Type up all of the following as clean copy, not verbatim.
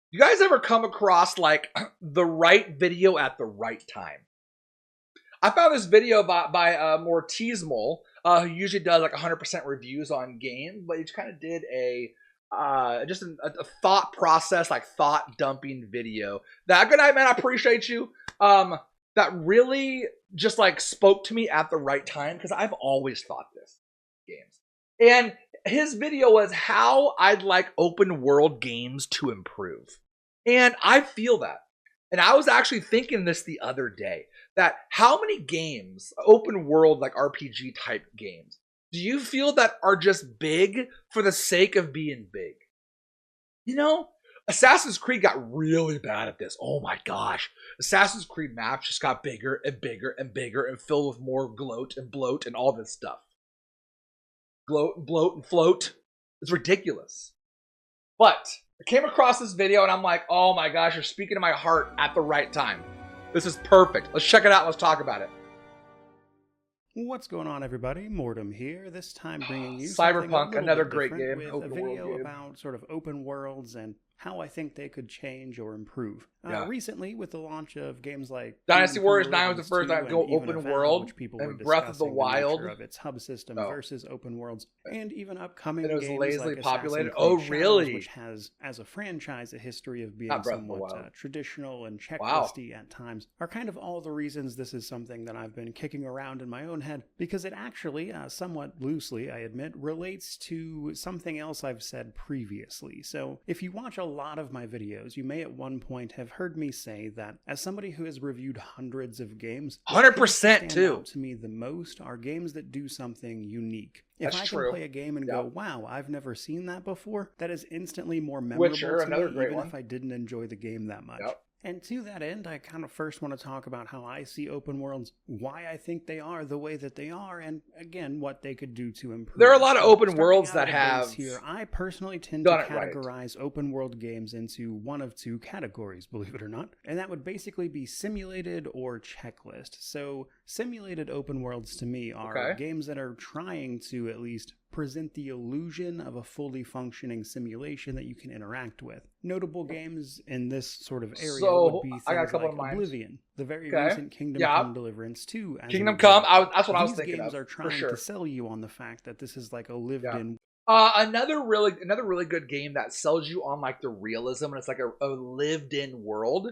You guys ever come across like the right video at the right time? I found this video by Mortismal, who usually does like 100% reviews on games, but he kind of did a just a thought process, like thought dumping video. That good night, man. I appreciate you. That really just like spoke to me at the right time because I've always thought this games. And his video was how I'd like open world games to improve. And I feel that. And I was actually thinking this the other day that how many games, open world like RPG type games, do you feel that are just big for the sake of being big? You know, Assassin's Creed got really bad at this. Oh my gosh. Assassin's Creed maps just got bigger and bigger and bigger and filled with more gloat and bloat and all this stuff. Gloat and bloat and float. It's ridiculous. But I came across this video and I'm like, oh my gosh, you're speaking to my heart at the right time. This is perfect. Let's check it out. Let's talk about it. What's going on, everybody? Mortem here. This time bringing you Cyberpunk, another great game. With a video about sort of open worlds and how I think they could change or improve. Recently, with the launch of games like Dynasty Warriors 9 was the first time to go open world, and Breath of the Wild of its hub system versus open worlds, and even upcoming and it was games lazily like populated. Assassin's Creed Really? Shadows, which has, as a franchise, a history of being somewhat traditional and checklisty at times, are kind of all the reasons this is something that I've been kicking around in my own head, because it actually, somewhat loosely, I admit, relates to something else I've said previously. So if you watch a lot of my videos, you may at one point have heard me say that as somebody who has reviewed hundreds of games, 100% too. To me, the most are games that do something unique. If That's I true. can play a game and go, wow, I've never seen that before, that is instantly more memorable Witcher, to me, great even one. if I didn't enjoy the game that much. And to that end, I kind of first want to talk about how I see open worlds, why I think they are the way that they are, and again, what they could do to improve. There are a lot of open worlds that have here. I personally tend to categorize open world games into one of two categories, believe it or not, and that would basically be simulated or checklist. So simulated open worlds to me are games that are trying to at least present the illusion of a fully functioning simulation that you can interact with. Notable games in this sort of area would be things like Oblivion, the very recent Kingdom Come Deliverance 2. Kingdom Come, that's what I was thinking of. These games are trying to sell you on the fact that this is like a lived-in... Another really good game that sells you on like the realism and it's like a lived-in world,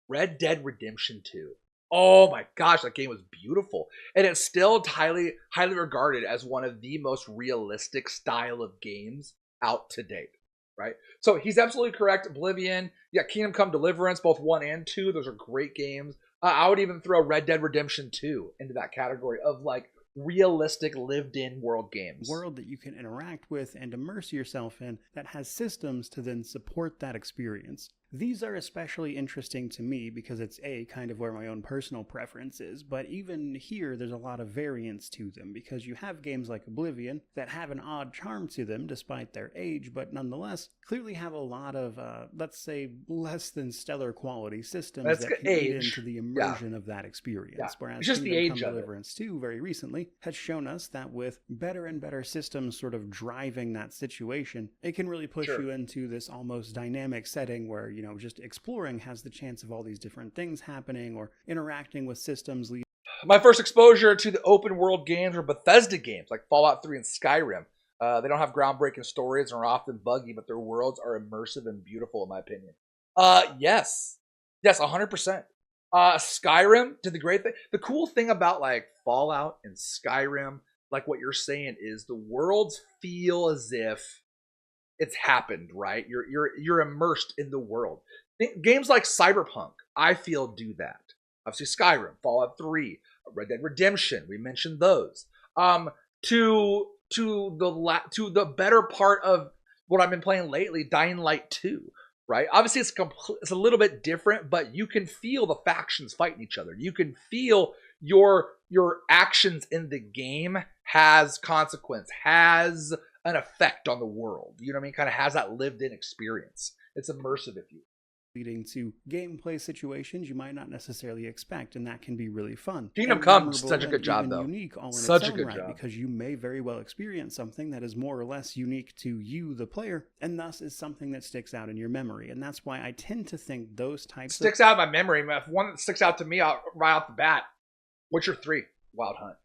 Red Dead Redemption 2. Oh my gosh, that game was beautiful. And it's still highly regarded as one of the most realistic style of games out to date, right? So he's absolutely correct. Oblivion, Kingdom Come Deliverance, both 1 and 2, those are great games. I would even throw Red Dead Redemption 2 into that category of like realistic lived-in world games. World that you can interact with and immerse yourself in that has systems to then support that experience. These are especially interesting to me because it's kind of where my own personal preference is, but even here there's a lot of variance to them because you have games like Oblivion that have an odd charm to them despite their age, but nonetheless clearly have a lot of, let's say, less than stellar quality systems that can aid into the immersion of that experience. Whereas just Kingdom Come Deliverance 2 very recently has shown us that with better and better systems sort of driving that situation, it can really push you into this almost dynamic setting where, just exploring has the chance of all these different things happening or interacting with systems. My first exposure to the open world games were Bethesda games like Fallout 3 and Skyrim. They don't have groundbreaking stories and are often buggy, but their worlds are immersive and beautiful in my opinion. Yes, 100%. Skyrim did the great thing. The cool thing about like Fallout and Skyrim, like what you're saying, is the worlds feel as if it's happened, right? You're immersed in the world. Games like Cyberpunk, I feel, do that. Obviously, Skyrim, Fallout 3, Red Dead Redemption, we mentioned those. To the better part of what I've been playing lately, Dying Light 2, right? Obviously, it's a little bit different, but you can feel the factions fighting each other. You can feel your actions in the game has consequence, has an effect on the world. You know what I mean? Kind of has that lived-in experience. It's immersive, if you will. leading to gameplay situations you might not necessarily expect, and that can be really fun. Kingdom and Come, memorable such a good and job, even though. unique all in Such its a own good right, job. because you may very well experience something that is more or less unique to you, the player, and thus is something that sticks out in your memory. And that's why I tend to think those types Sticks out in my memory. One that sticks out to me right off the bat, Witcher 3, Wild Hunt.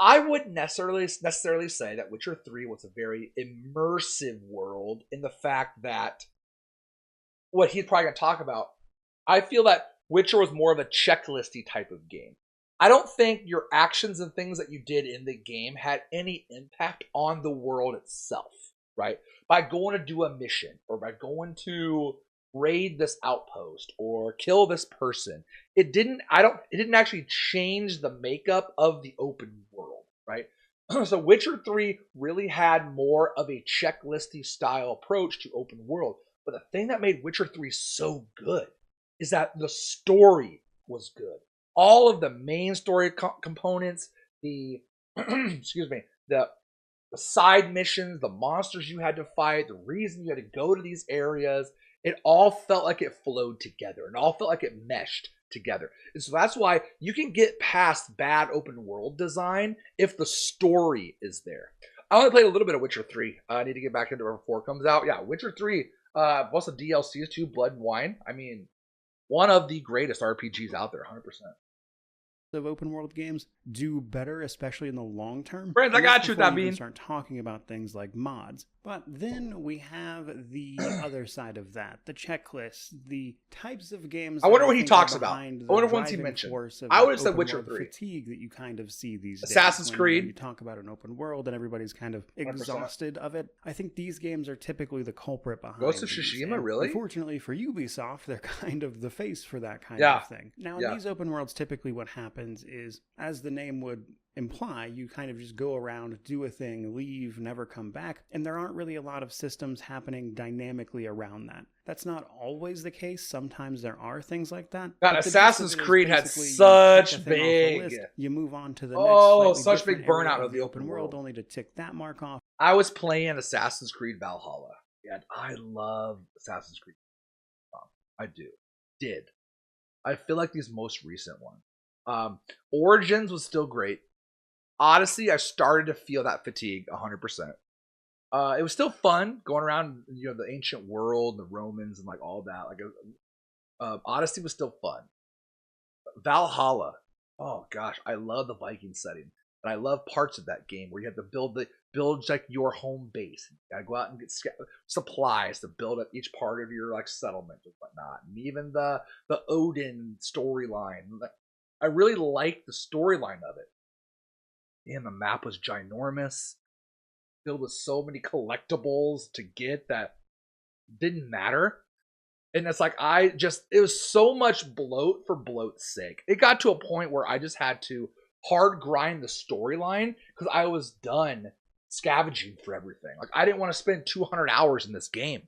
I wouldn't necessarily say that Witcher 3 was a very immersive world in the fact that what he's probably going to talk about, I feel that Witcher was more of a checklisty type of game. I don't think your actions and things that you did in the game had any impact on the world itself, right? By going to do a mission or by going to raid this outpost or kill this person, it didn't actually change the makeup of the open world, right? So Witcher 3 really had more of a checklisty style approach to open world. But the thing that made Witcher 3 so good is that the story was good. All of the main story components, the excuse me, the side missions, the monsters you had to fight, the reason you had to go to these areas, it all felt like it flowed together and all felt like it meshed together. And so that's why you can get past bad open world design if the story is there. I only played a little bit of Witcher 3. I need to get back into it before it comes out. Yeah, Witcher 3, plus the DLCs too, Blood and Wine. I mean, one of the greatest RPGs out there, 100%. of open world games do better, especially in the long term. Friends, I got you with that, Bean. Bean. Start talking about things like mods. But then we have the other side of that, the checklist, the types of games. I wonder what he talks about. I wonder what he mentioned. I would have said Witcher 3. Fatigue that you kind of see these days. Assassin's Creed. When you talk about an open world and everybody's kind of exhausted 100%. Of it. I think these games are typically the culprit behind Ghost of Tsushima, really? Unfortunately for Ubisoft, they're kind of the face for that kind of thing. Now, in these open worlds, typically what happens is, as the name would imply, you kind of just go around, do a thing, leave, never come back, and there aren't really a lot of systems happening dynamically around that. That's not always the case. Sometimes there are things like that. God, Assassin's Creed had such big... List, you move on to the next such big burnout of the open world, only to tick that mark off. I was playing Assassin's Creed Valhalla, and I love Assassin's Creed. I did. I feel like these most recent ones. Origins was still great. Odyssey, I started to feel that fatigue 100%. It was still fun going around, the ancient world, the Romans, and like all that. Like, Odyssey was still fun. Valhalla, oh gosh, I love the Viking setting, and I love parts of that game where you have to build like your home base. You gotta go out and get supplies to build up each part of your like settlement and whatnot, and even the Odin storyline. I really liked the storyline of it. And the map was ginormous, filled with so many collectibles to get that didn't matter. And it's like, it was so much bloat for bloat's sake. It got to a point where I just had to hard grind the storyline because I was done scavenging for everything. Like, I didn't want to spend 200 hours in this game,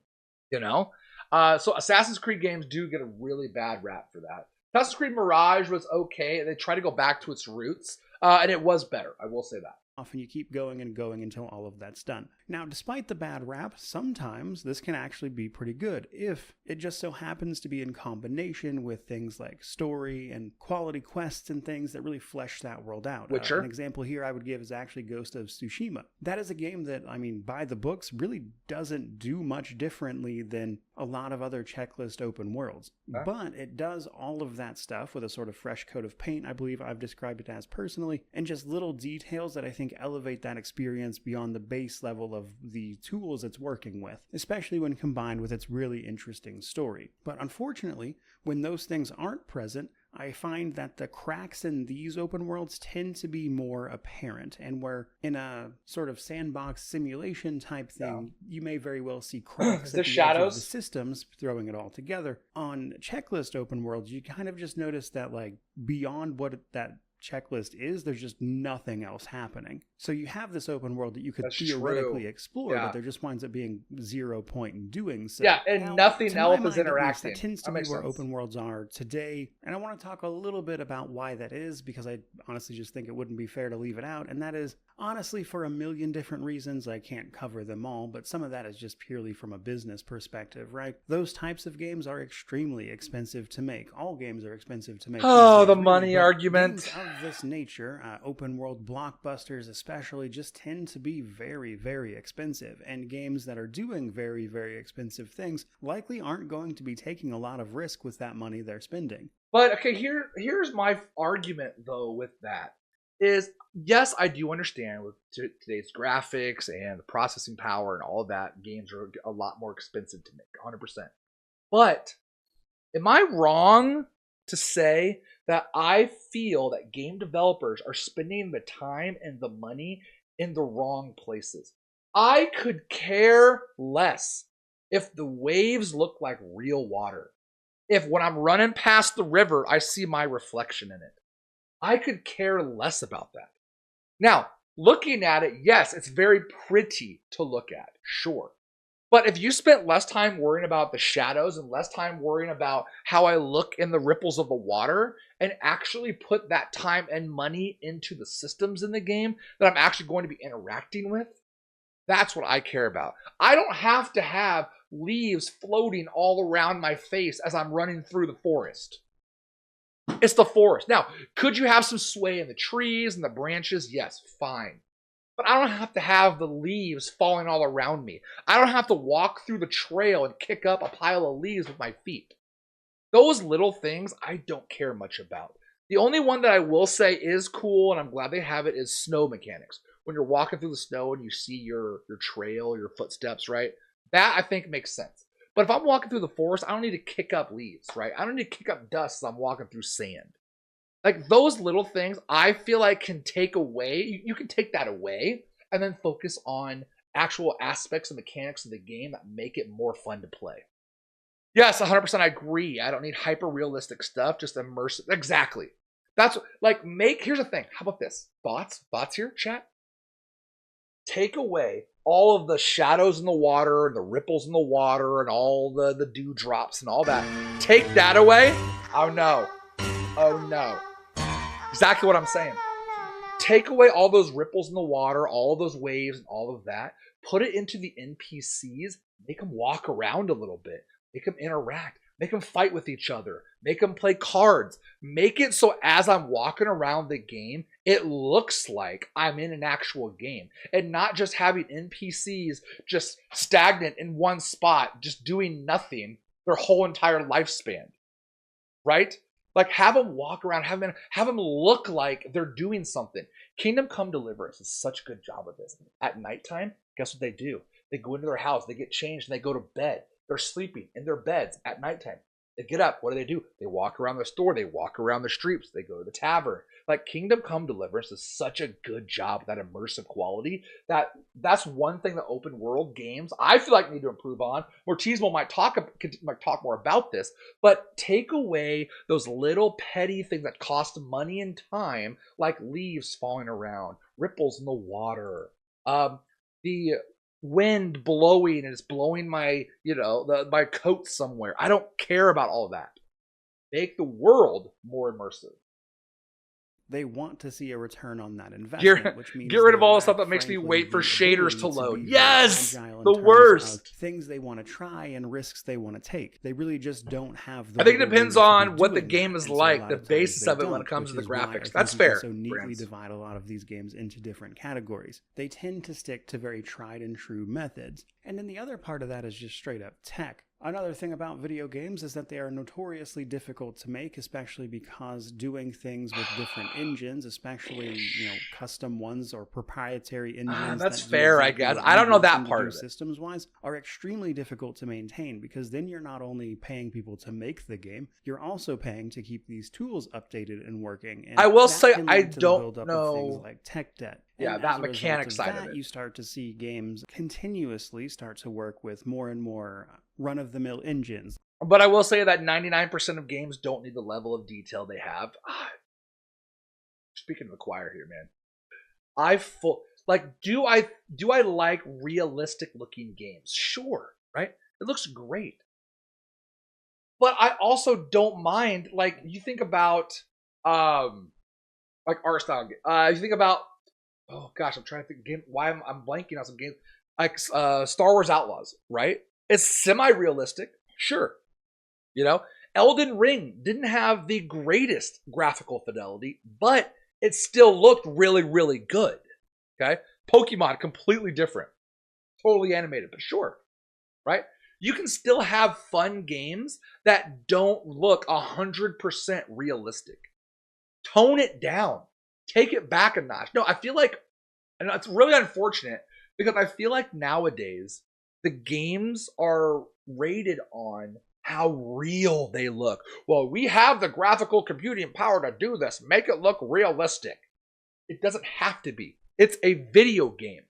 So Assassin's Creed games do get a really bad rap for that. Assassin's Creed Mirage was okay. They try to go back to its roots. And it was better, I will say that. Often you keep going and going until all of that's done. Now, despite the bad rap, sometimes this can actually be pretty good if it just so happens to be in combination with things like story and quality quests and things that really flesh that world out. Witcher? An example here I would give is actually Ghost of Tsushima. That is a game that, by the books, really doesn't do much differently than a lot of other checklist open worlds. Okay. But it does all of that stuff with a sort of fresh coat of paint, I believe I've described it as personally, and just little details that I think elevate that experience beyond the base level of the tools it's working with, especially when combined with its really interesting story. But unfortunately, when those things aren't present, I find that the cracks in these open worlds tend to be more apparent, and where in a sort of sandbox simulation type thing, you may very well see cracks at the edge of the systems throwing it all together. On checklist open worlds, you kind of just notice that, like, beyond what that checklist is, there's just nothing else happening. So you have this open world that you could That's theoretically true. explore, Yeah. but there just winds up being 0 point in doing so. Yeah, and Now, nothing to my else is mind at least, that interacting. tends to That be makes where sense. open worlds are today, and I want to talk a little bit about why that is, because I honestly just think it wouldn't be fair to leave it out, and that is honestly for a million different reasons. I can't cover them all, but some of that is just purely from a business perspective, right? Those types of games are extremely expensive to make. All games are expensive to make. Oh, These the days, really, money but argument. games of this nature, open world blockbusters especially, just tend to be very, very expensive, and games that are doing very, very expensive things likely aren't going to be taking a lot of risk with that money they're spending. But okay, here's my argument though with that is yes, I do understand with today's graphics and the processing power and all of that, games are a lot more expensive to make, 100%. But am I wrong to say that I feel that game developers are spending the time and the money in the wrong places? I could care less if the waves look like real water. If when I'm running past the river, I see my reflection in it. I could care less about that. Now, looking at it, yes, it's very pretty to look at, sure. But if you spent less time worrying about the shadows and less time worrying about how I look in the ripples of the water and actually put that time and money into the systems in the game that I'm actually going to be interacting with, that's what I care about. I don't have to have leaves floating all around my face as I'm running through the forest. It's the forest. Now, could you have some sway in the trees and the branches? Yes, fine. But I don't have to have the leaves falling all around me. I don't have to walk through the trail and kick up a pile of leaves with my feet. Those little things I don't care much about. The only one that I will say is cool, and I'm glad they have it, is snow mechanics. When you're walking through the snow and you see your trail, your footsteps, right? That I think makes sense. But if I'm walking through the forest, I don't need to kick up leaves, right? I don't need to kick up dust as I'm walking through sand. Like those little things, I feel like can take away, you can take that away and then focus on actual aspects and mechanics of the game that make it more fun to play. Yes, 100% I agree. I don't need hyper realistic stuff, just immersive. Exactly. That's like here's the thing. How about this? Thoughts here, chat? Take away all of the shadows in the water and the ripples in the water and all the dewdrops and all that. Take that away. Oh no. Oh no. Exactly what I'm saying. Take away all those ripples in the water, all of those waves and all of that. Put it into the NPCs. Make them walk around a little bit. Make them interact. Make them fight with each other. Make them play cards. Make it so as I'm walking around the game, it looks like I'm in an actual game. And not just having NPCs just stagnant in one spot, just doing nothing their whole entire lifespan. Right? Like have them walk around, have them look like they're doing something. Kingdom Come Deliverance does such a good job of this. At nighttime, guess what they do? They go into their house, they get changed, and they go to bed. They're sleeping in their beds at nighttime. They get up. What do? They walk around the store. They walk around the streets. They go to the tavern. Like Kingdom Come Deliverance does such a good job with that immersive quality. That's one thing that open world games I feel like need to improve on. Mortismal might talk more about this, but take away those little petty things that cost money and time, like leaves falling around, ripples in the water, the wind blowing and it's blowing my my coat somewhere. I don't care about all of that. Make the world more immersive. They want to see a return on that investment, which means Get rid of all the lack, stuff that makes me frankly, wait for the shaders ability to load. be Yes, agile in the terms worst. of things they want to try and risks they want to take. They really just don't have the. I think it depends on what the doing game that. is And so a like, lot the of times basis they of it when it don't, comes to which the is why I graphics. think That's you can fair. so neatly Brands. divide a lot of these games into different categories. They tend to stick to very tried and true methods. And then the other part of that is just straight up tech. Another thing about video games is that they are notoriously difficult to make, especially because doing things with different engines, especially, custom ones or proprietary engines That's that do fair, I exactly guess. what I you don't know want that them to part do of it. systems-wise, are extremely difficult to maintain, because then you're not only paying people to make the game, you're also paying to keep these tools updated and working. And I will that say can I lead to the don't buildup know. of things like tech debt. Yeah, And that as a result mechanic of side of that, it. you start to see games continuously start to work with more and more run-of-the-mill engines. But I will say that 99% of games don't need the level of detail they have. speaking to the choir here, man. Do I like realistic looking games? Sure, right? It looks great. But I also don't mind, like, you think about like art style. You think about, oh gosh, I'm trying to think game why I'm blanking on some games like Star Wars Outlaws, right? It's semi-realistic, sure. You know, Elden Ring didn't have the greatest graphical fidelity, but it still looked really, really good. Okay, Pokemon completely different, totally animated, but sure, right? You can still have fun games that don't look 100% realistic. Tone it down, take it back a notch. No, I feel like, and it's really unfortunate because I feel like nowadays the games are rated on how real they look. Well, we have the graphical computing power to do this. Make it look realistic. It doesn't have to be. It's a video game.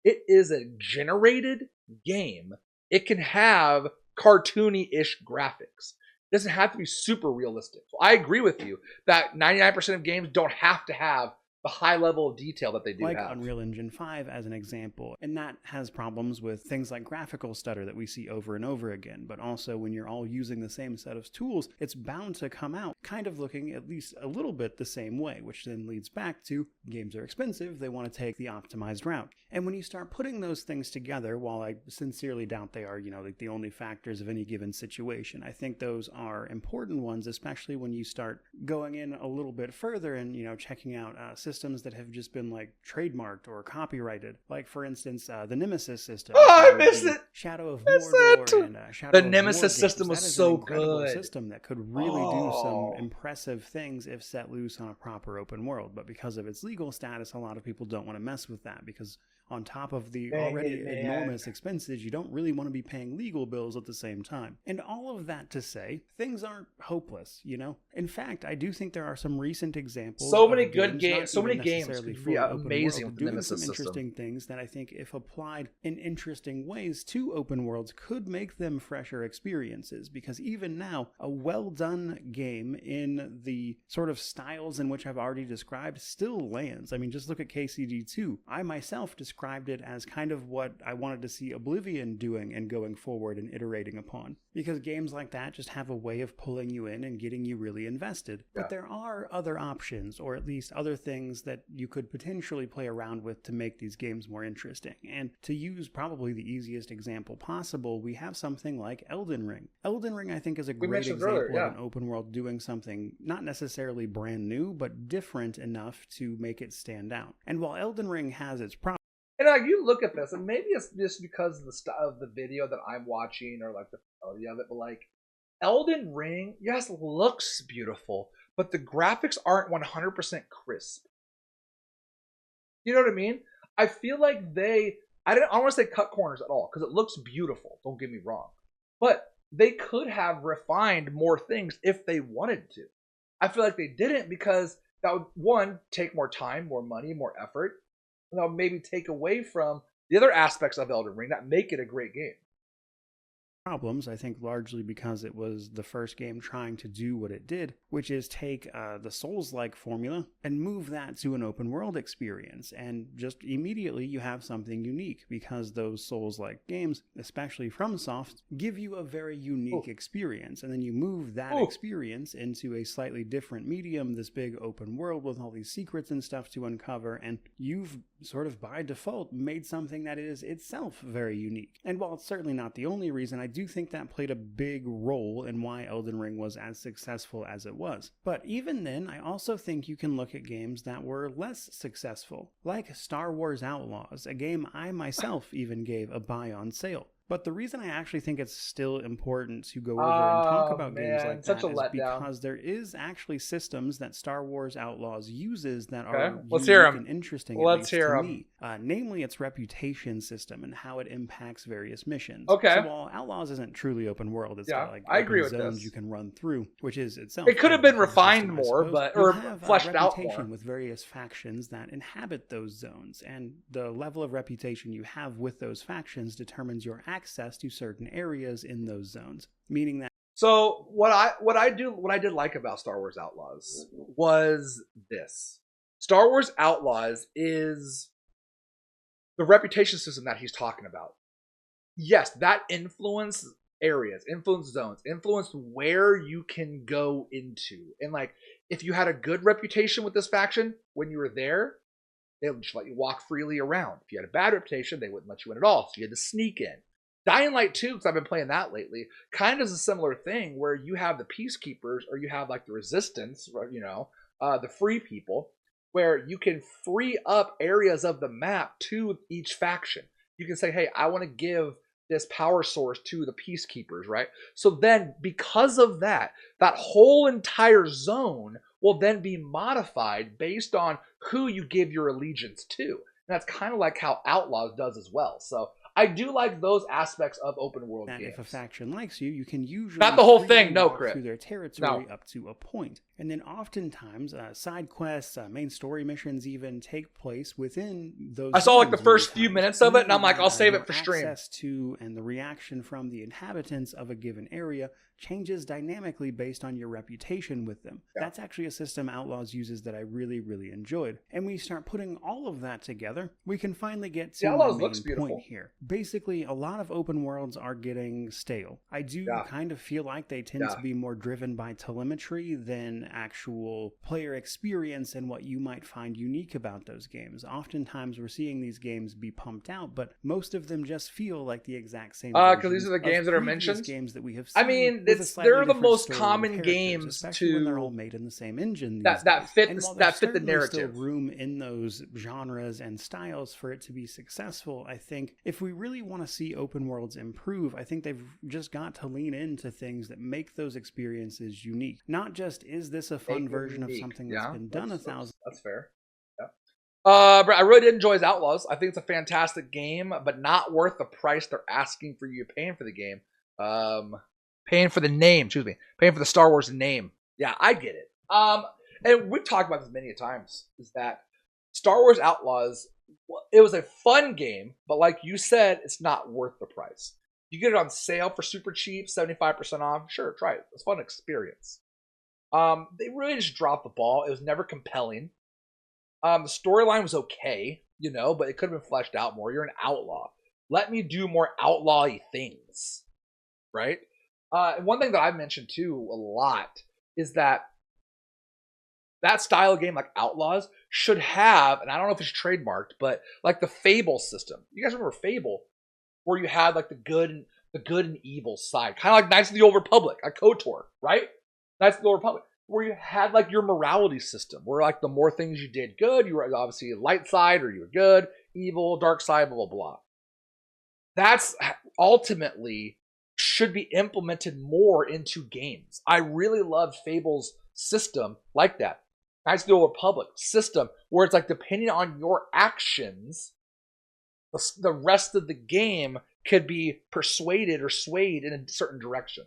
It is a generated game. It can have cartoony-ish graphics. It doesn't have to be super realistic. So I agree with you that 99% of games don't have to have the high level of detail that they do like have. Unreal Engine 5 as an example, and that has problems with things like graphical stutter that we see over and over again, but also when you're all using the same set of tools, it's bound to come out kind of looking at least a little bit the same way, which then leads back to games are expensive, they want to take the optimized route. And when you start putting those things together, while I sincerely doubt they are, like the only factors of any given situation, I think those are important ones, especially when you start going in a little bit further and, checking out systems that have just been like trademarked or copyrighted. Like for instance, the Nemesis system. Oh, I miss it. Shadow of Miss Mordor it. and Shadow The of Nemesis War system games. was That is so an incredible good. system that could really do some impressive things if set loose on a proper open world. But because of its legal status, a lot of people don't want to mess with that because on top of the already enormous expenses, you don't really want to be paying legal bills at the same time. And all of that to say, things aren't hopeless, In fact, I do think there are some recent examples. So many good games, so many games could be amazing with the doing Nemesis some interesting system. things that I think, if applied in interesting ways to open worlds, could make them fresher experiences. Because even now, a well-done game in the sort of styles in which I've already described still lands. I mean, just look at KCD2. I myself described it as kind of what I wanted to see Oblivion doing and going forward and iterating upon. Because games like that just have a way of pulling you in and getting you really invested. Yeah. But there are other options, or at least other things that you could potentially play around with to make these games more interesting. And to use probably the easiest example possible, we have something like Elden Ring. Elden Ring, I think, is a great example of an open world doing something not necessarily brand new, but different enough to make it stand out. And while Elden Ring has its problems, and you look at this, and maybe it's just because of the style of the video that I'm watching, or like the quality of it, but like Elden Ring, yes, looks beautiful, but the graphics aren't 100% crisp. You know what I mean? I feel like I don't want to say cut corners at all, because it looks beautiful, don't get me wrong. But they could have refined more things if they wanted to. I feel like they didn't, because that would, one, take more time, more money, more effort. And that would maybe take away from the other aspects of Elden Ring that make it a great game. Problems, I think largely because it was the first game trying to do what it did, which is take the Souls-like formula and move that to an open world experience, and just immediately you have something unique, because those Souls-like games, especially FromSoft, give you a very unique experience, and then you move that experience into a slightly different medium, this big open world with all these secrets and stuff to uncover, and you've sort of by default made something that is itself very unique. And while it's certainly not the only reason, I do think that played a big role in why Elden Ring was as successful as it was. But even then, I also think you can look at games that were less successful, like Star Wars Outlaws, a game I myself even gave a buy on sale. But the reason I actually think it's still important to go over and talk about games like that is because there is actually systems that Star Wars Outlaws uses that are unique and interesting, at least to me. Namely, its reputation system and how it impacts various missions. So while Outlaws isn't truly open world, it's got like open zones you can run through, which is itself. It could have been refined more, or fleshed out more. With various factions that inhabit those zones, and the level of reputation you have with those factions determines your access to certain areas in those zones, meaning that So what I did like about Star Wars Outlaws was this. Star Wars Outlaws is the reputation system that he's talking about. Yes, that influence areas, influence zones, influence where you can go into. And like if you had a good reputation with this faction when you were there, they would just let you walk freely around. If you had a bad reputation, they wouldn't let you in at all. So you had to sneak in. Dying Light 2, because I've been playing that lately, kind of is a similar thing where you have the peacekeepers or you have like the resistance, the free people, where you can free up areas of the map to each faction. You can say, hey, I want to give this power source to the peacekeepers, right? So then, because of that, that whole entire zone will then be modified based on who you give your allegiance to. And that's kind of like how Outlaws does as well. So I do like those aspects of open world that games. if a faction likes you, you can usually not the whole thing, no, walk Crit. through their territory No. up to a point. And then oftentimes, side quests, main story missions even take place within those. I saw like the zones first many few times, minutes of it, and I'm like, meaning I'll save your it for stream. Access to and the reaction from the inhabitants of a given area changes dynamically based on your reputation with them. Yeah. That's actually a system Outlaws uses that I really, really enjoyed. And when you start putting all of that together, we can finally get to my main point here. Basically, a lot of open worlds are getting stale. I do kind of feel like they tend to be more driven by telemetry than actual player experience and what you might find unique about those games. Oftentimes, we're seeing these games be pumped out, but most of them just feel like the exact same. Because these are the games that are mentioned. Games that we have seen. I mean, they're the most common games, especially when they're all made in the same engine. That fit the narrative. Still room in those genres and styles for it to be successful. I think if we really want to see open worlds improve, I think they've just got to lean into things that make those experiences unique. Not just is this a fun version of something that's been done 1,000. That's fair. Yeah. But I really did enjoy Outlaws. I think it's a fantastic game, but not worth the price they're asking for you paying for the game. Paying for the name, paying for the Star Wars name. Yeah, I get it. And we've talked about this many times, is that Star Wars Outlaws, it was a fun game, but like you said, it's not worth the price. You get it on sale for super cheap, 75% off, sure, try it. It's a fun experience. They really just dropped the ball. It was never compelling. The storyline was okay, but it could have been fleshed out more. You're an outlaw. Let me do more outlaw-y things, right? And one thing that I've mentioned too a lot is that style of game like Outlaws should have, and I don't know if it's trademarked, but like the Fable system. You guys remember Fable, where you had like the good and evil side, kind of like Knights of the Old Republic, like KOTOR, right? Knights of the Old Republic, where you had like your morality system, where like the more things you did good, you were obviously light side, or you were good, evil, dark side, blah blah blah. That's ultimately should be implemented more into games. I really love Fable's system like that. Knights of the Old Republic system, where it's like depending on your actions, the rest of the game could be persuaded or swayed in a certain direction.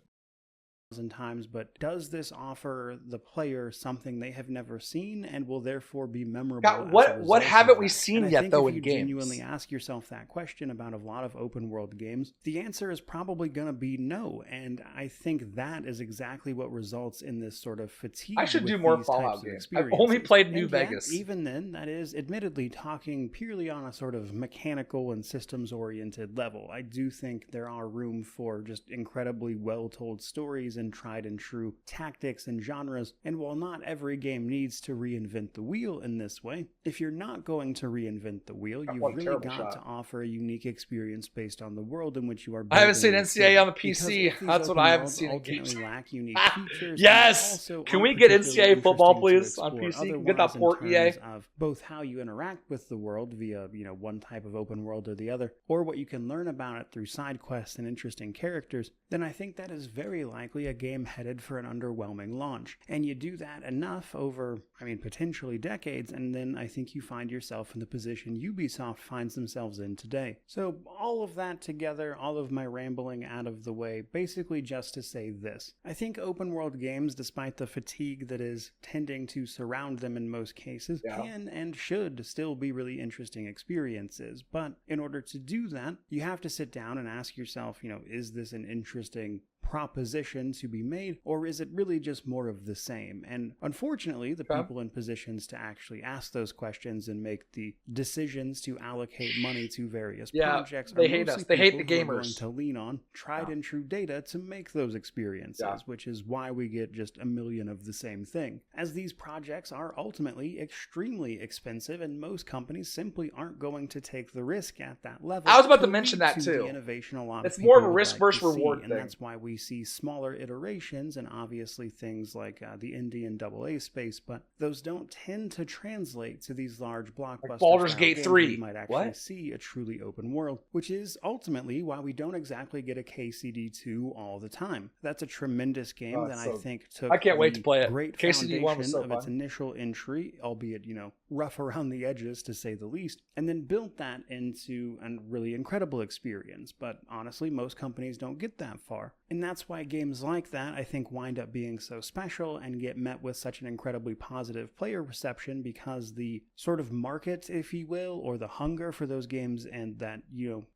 Times, but does this offer the player something they have never seen and will therefore be memorable? God, what haven't we seen yet though in games? If you genuinely ask yourself that question about a lot of open world games, the answer is probably going to be no. And I think that is exactly what results in this sort of fatigue. I should do more Fallout games. I've only played New Vegas. Even then, that is admittedly talking purely on a sort of mechanical and systems oriented level. I do think there are room for just incredibly well told stories and tried and true tactics and genres, and while not every game needs to reinvent the wheel in this way, if you're not going to reinvent the wheel, you've really got to offer a unique experience based on the world in which you are building. I haven't seen NCAA on the PC. That's what I haven't seen in games. Lack unique features. Yes! Can we get NCAA football, please, on PC? Get that port, EA. Of both how you interact with the world via, one type of open world or the other, or what you can learn about it through side quests and interesting characters, then I think that is very likely a game headed for an underwhelming launch. And you do that enough over, potentially decades, and then I think you find yourself in the position Ubisoft finds themselves in today. So all of that together, all of my rambling out of the way, basically just to say this. I think open world games, despite the fatigue that is tending to surround them in most cases, can and should still be really interesting experiences. But in order to do that, you have to sit down and ask yourself, is this an interesting proposition to be made, or is it really just more of the same? And unfortunately, the Okay. people in positions to actually ask those questions and make the decisions to allocate money to various Yeah, projects are they hate mostly us. They hate people the who are going gamers. to lean on tried Yeah. and true data to make those Yeah. experiences, which is why we get just a million of the same thing. As these projects are ultimately extremely expensive, and most companies simply aren't going to take the risk at that level I was about to to mention lead that to the too. innovation a lot of It's more of people a would risk like to versus see. reward And thing. that's why we see smaller iterations and obviously things like the indie and AA space, but those don't tend to translate to these large Like blockbuster Baldur's style Gate games where you 3. might actually What? see a truly open world, which is ultimately why we don't exactly get a KCD2 all the time. That's a tremendous game Oh, that it's I so. think I took can't wait to the play it. great KCD1 was foundation so of its fun. initial entry, albeit, rough around the edges to say the least, and then built that into a really incredible experience. But honestly, most companies don't get that far. And that's why games like that, I think, wind up being so special and get met with such an incredibly positive player reception, because the sort of market, if you will, or the hunger for those games and that,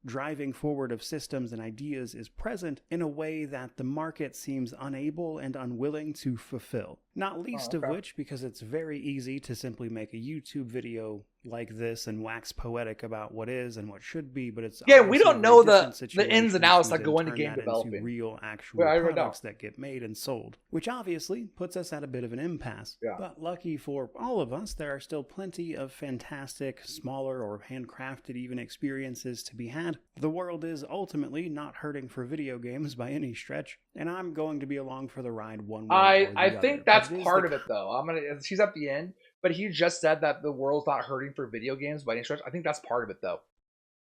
driving forward of systems and ideas is present in a way that the market seems unable and unwilling to fulfill. Not least Oh, of okay. which because it's very easy to simply make a YouTube video like this and wax poetic about what is and what should be, but it's Yeah, we obviously a don't very know different the ins and situation outs to that then go into turn game that into developing. real, Yeah, actual I really don't. products that get made and sold, which obviously puts us at a bit of an impasse. Yeah. But lucky for all of us, there are still plenty of fantastic, smaller or handcrafted even experiences to be had. The world is ultimately not hurting for video games by any stretch, and I'm going to be along for the ride one way or I the think other. But that's it is part the of it though. She's at the end, but he just said that the world's not hurting for video games by any stretch. I think that's part of it though.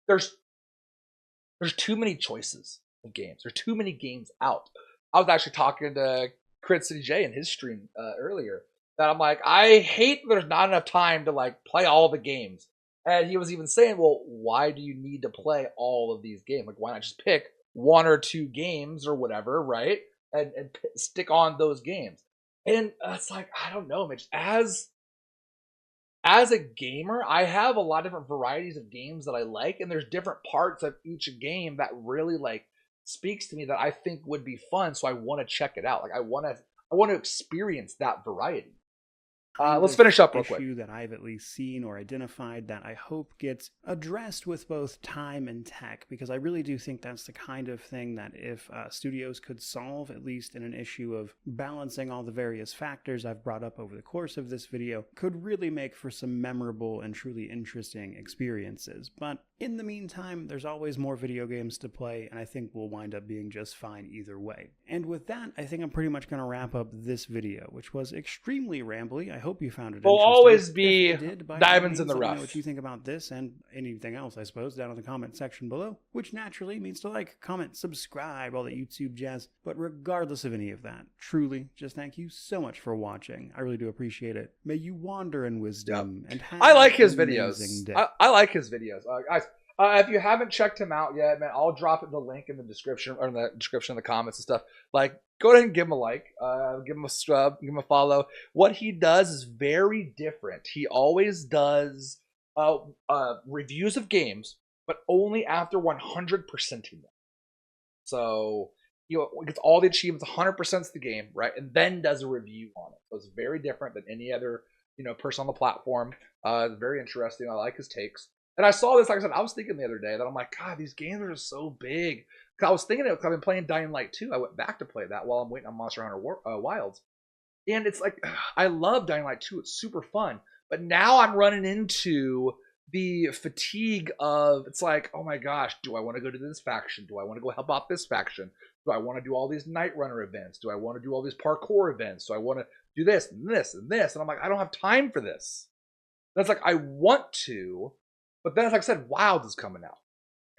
There's there's too many choices of games. There's too many games out. I was actually talking to Crit City J in his stream earlier that I'm like, I hate that there's not enough time to like play all the games. And he was even saying, well, why do you need to play all of these games? Like, why not just pick one or two games or whatever, right? And stick on those games. And it's like, I don't know, Mitch. As a gamer, I have a lot of different varieties of games that I like, and there's different parts of each game that really like speaks to me that I think would be fun. So I want to check it out. Like I want to experience that variety. Kind Let's of finish up real quick. issue that I've at least seen or identified that I hope gets addressed with both time and tech, because I really do think that's the kind of thing that if studios could solve, at least in an issue of balancing all the various factors I've brought up over the course of this video, could really make for some memorable and truly interesting experiences. But in the meantime, there's always more video games to play, and I think we'll wind up being just fine either way. And with that, I think I'm pretty much going to wrap up this video, which was extremely rambly. I hope you found it There'll interesting. always If be you did, by all diamonds in means, the let me rough. know what you think about this and anything else, I suppose, down in the comment section below, which naturally means to like, comment, subscribe, all that YouTube jazz. But regardless of any of that, truly, just thank you so much for watching. I really do appreciate it. May you wander in wisdom and have I like his an amazing videos. day. I like his videos, guys. If you haven't checked him out yet, man, I'll drop the link in the description or in the description of the comments and stuff. Like, go ahead and give him a like, give him a sub, give him a follow. What he does is very different. He always does reviews of games, but only after 100%ing them. So he gets all the achievements, 100% the game, right, and then does a review on it. So it's very different than any other person on the platform. It's very interesting. I like his takes. And I saw this, like I said, I was thinking the other day that I'm like, God, these games are just so big. Cause I was thinking of, I've been playing Dying Light 2. I went back to play that while I'm waiting on Monster Hunter Wilds. And it's like, I love Dying Light 2. It's super fun. But now I'm running into the fatigue of, it's like, oh my gosh, do I want to go to this faction? Do I want to go help out this faction? Do I want to do all these Night Runner events? Do I want to do all these parkour events? Do I want to do this and this and this? And I'm like, I don't have time for this. And it's like, I want to, but then, like I said, Wilds is coming out,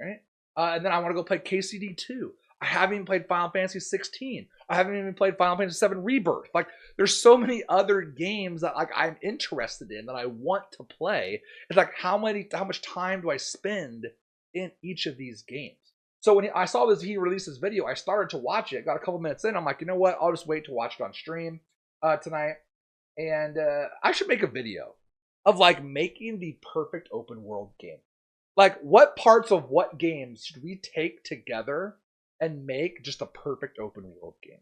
right? And then I want to go play KCD 2. I haven't even played Final Fantasy 16. I haven't even played Final Fantasy 7 Rebirth. Like, there's so many other games that like I'm interested in that I want to play. It's like, how much time do I spend in each of these games? So when I saw this, he released this video, I started to watch it. Got a couple minutes in, I'm like, you know what? I'll just wait to watch it on stream tonight. And I should make a video of like making the perfect open world game. Like, what parts of what games should we take together and make just a perfect open world game.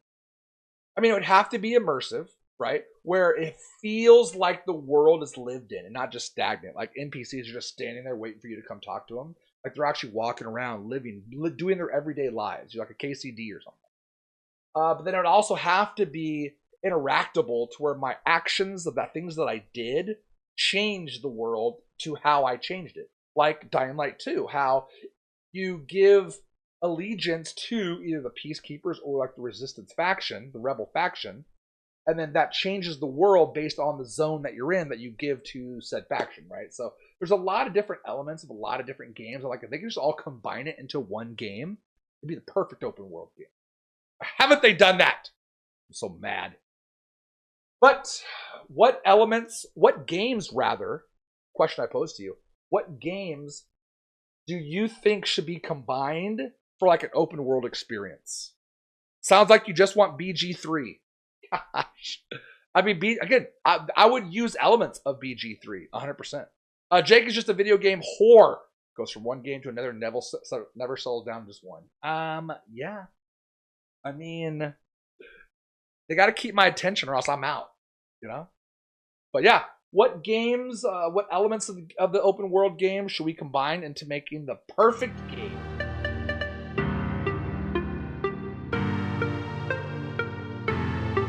I mean, it would have to be immersive, right? Where it feels like the world is lived in and not just stagnant. Like NPCs are just standing there waiting for you to come talk to them. Like they're actually walking around, living, doing their everyday lives. You're like a KCD or something. But then it would also have to be interactable to where my actions of the things that I did change the world to how I changed it. Like Dying Light 2, how you give allegiance to either the Peacekeepers or like the Resistance faction, the Rebel faction, and then that changes the world based on the zone that you're in that you give to said faction, right? So there's a lot of different elements of a lot of different games. Like if they could just all combine it into one game, it'd be the perfect open world game. Haven't they done that? I'm so mad. But what elements, what games rather, question I pose to you, what games do you think should be combined for like an open world experience? Sounds like you just want BG3. Gosh. I mean, again, I would use elements of BG3, 100%. Jake is just a video game whore. Goes from one game to another, never settles down to just one. Yeah. I mean, they got to keep my attention or else I'm out, you know? But yeah, what games, what elements of the open world game should we combine into making the perfect game?